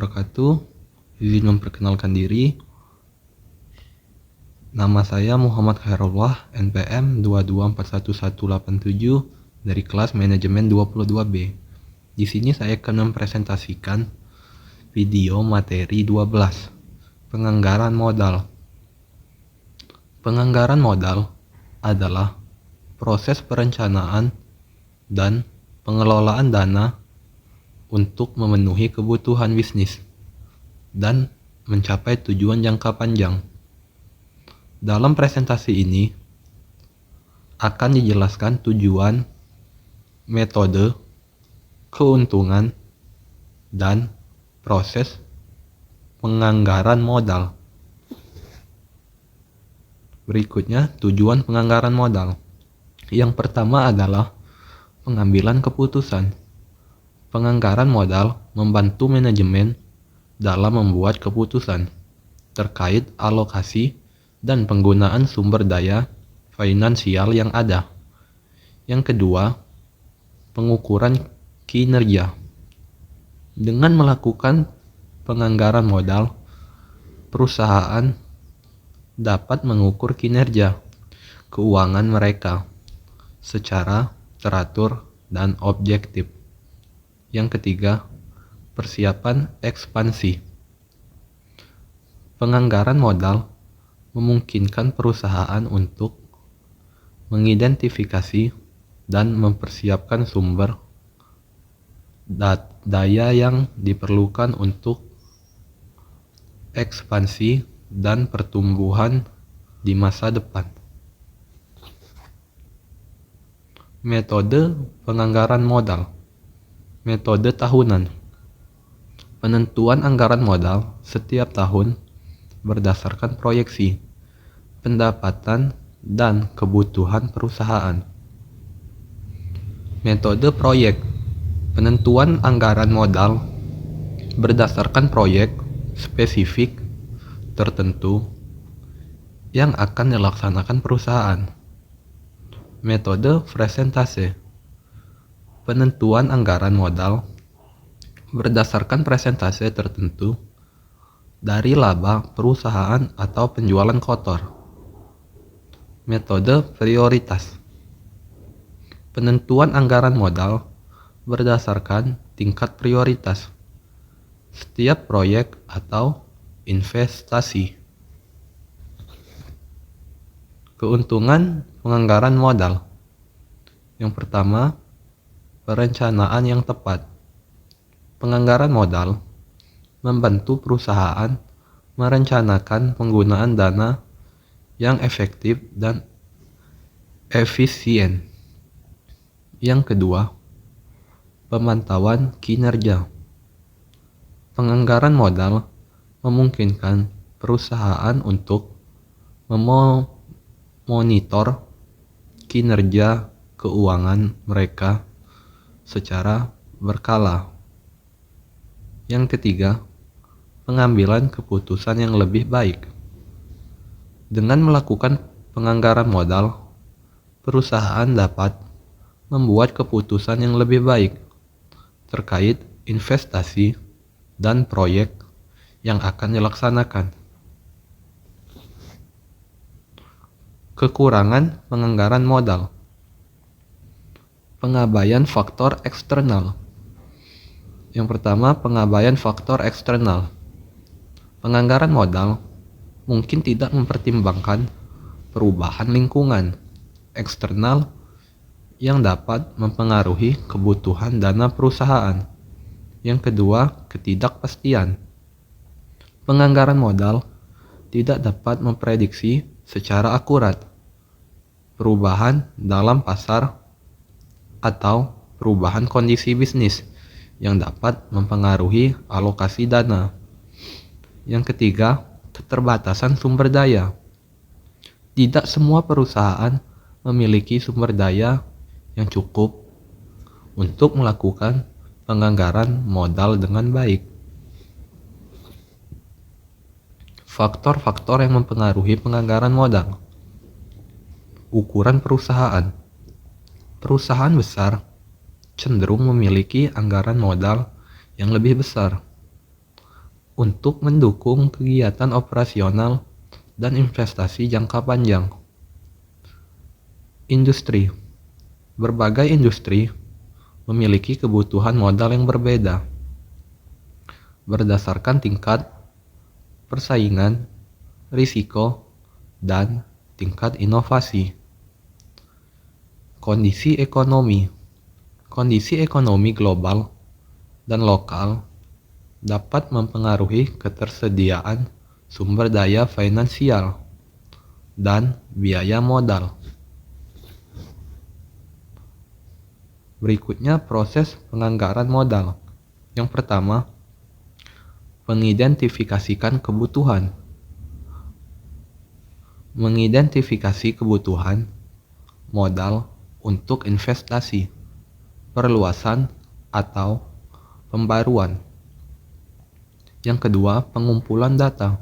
wabarakatuh. Izin memperkenalkan diri. Nama saya Muhammad Khairullah, NPM 2241187 dari kelas manajemen 22B. Di sini saya akan mempresentasikan video materi 12, penganggaran modal. Penganggaran modal adalah proses perencanaan dan pengelolaan dana untuk memenuhi kebutuhan bisnis dan mencapai tujuan jangka panjang. Dalam presentasi ini akan dijelaskan tujuan, metode, keuntungan, dan proses penganggaran modal. Berikutnya, tujuan penganggaran modal. Yang pertama adalah pengambilan keputusan. Penganggaran modal membantu manajemen dalam membuat keputusan terkait alokasi dan penggunaan sumber daya finansial yang ada. Yang kedua, pengukuran kinerja. Dengan melakukan penganggaran modal, perusahaan dapat mengukur kinerja keuangan mereka secara teratur dan objektif. Yang ketiga, persiapan ekspansi. Penganggaran modal memungkinkan perusahaan untuk mengidentifikasi dan mempersiapkan sumber daya yang diperlukan untuk ekspansi dan pertumbuhan di masa depan. Metode penganggaran modal. Metode tahunan. Penentuan anggaran modal setiap tahun berdasarkan proyeksi, pendapatan, dan kebutuhan perusahaan. Metode proyek. Penentuan anggaran modal berdasarkan proyek spesifik tertentu yang akan dilaksanakan perusahaan. Metode presentase. Penentuan anggaran modal berdasarkan presentase tertentu dari laba perusahaan atau penjualan kotor. Metode prioritas. Penentuan anggaran modal berdasarkan tingkat prioritas setiap proyek atau investasi. Keuntungan penganggaran modal. Yang pertama, perencanaan yang tepat. Penganggaran modal membantu perusahaan merencanakan penggunaan dana yang efektif dan efisien. Yang kedua, pemantauan kinerja. Penganggaran modal memungkinkan perusahaan untuk memonitor kinerja keuangan mereka secara berkala. Yang ketiga, pengambilan keputusan yang lebih baik. Dengan melakukan penganggaran modal, perusahaan dapat membuat keputusan yang lebih baik terkait investasi dan proyek yang akan dilaksanakan. Kekurangan penganggaran modal. Pengabaian faktor eksternal. Yang pertama, pengabaian faktor eksternal. Penganggaran modal mungkin tidak mempertimbangkan perubahan lingkungan eksternal yang dapat mempengaruhi kebutuhan dana perusahaan. Yang kedua, ketidakpastian. Penganggaran modal tidak dapat memprediksi secara akurat perubahan dalam pasar atau perubahan kondisi bisnis yang dapat mempengaruhi alokasi dana. Yang ketiga, keterbatasan sumber daya. Tidak semua perusahaan memiliki sumber daya yang cukup untuk melakukan penganggaran modal dengan baik. Faktor-faktor yang mempengaruhi penganggaran modal. Ukuran perusahaan. Perusahaan besar cenderung memiliki anggaran modal yang lebih besar. untuk mendukung kegiatan operasional dan investasi jangka panjang. Industri. Berbagai industri memiliki kebutuhan modal yang berbeda berdasarkan tingkat persaingan, risiko, dan tingkat inovasi. Kondisi ekonomi. Kondisi ekonomi global dan lokal dapat mempengaruhi ketersediaan sumber daya finansial dan biaya modal. Berikutnya proses penganggaran modal. Yang pertama, mengidentifikasikan kebutuhan. Mengidentifikasi kebutuhan modal untuk investasi, perluasan, atau pembaruan. Yang kedua, pengumpulan data.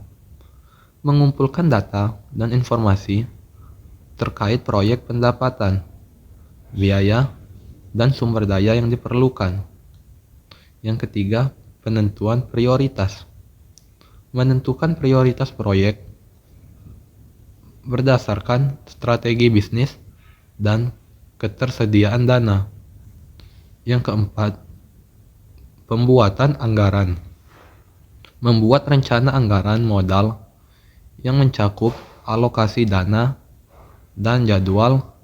Mengumpulkan data dan informasi terkait proyek pendapatan, biaya, dan sumber daya yang diperlukan. Yang ketiga, penentuan prioritas. Menentukan prioritas proyek berdasarkan strategi bisnis dan ketersediaan dana. Yang keempat, pembuatan anggaran. Membuat rencana anggaran modal yang mencakup alokasi dana dan jadwal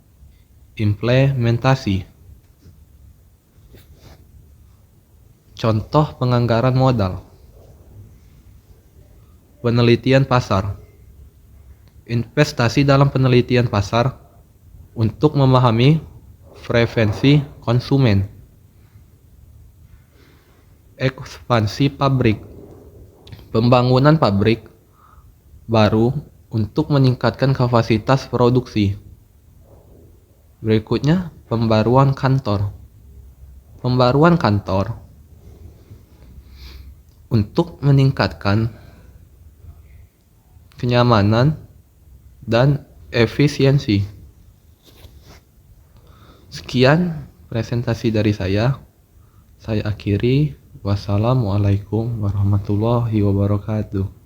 implementasi. Contoh penganggaran modal. Penelitian pasar. Investasi dalam penelitian pasar untuk memahami preferensi konsumen. Ekspansi pabrik. Pembangunan pabrik baru untuk meningkatkan kapasitas produksi. Berikutnya, pembaruan kantor. Pembaruan kantor untuk meningkatkan kenyamanan dan efisiensi. Sekian presentasi dari saya. Saya akhiri. Wassalamualaikum warahmatullahi wabarakatuh.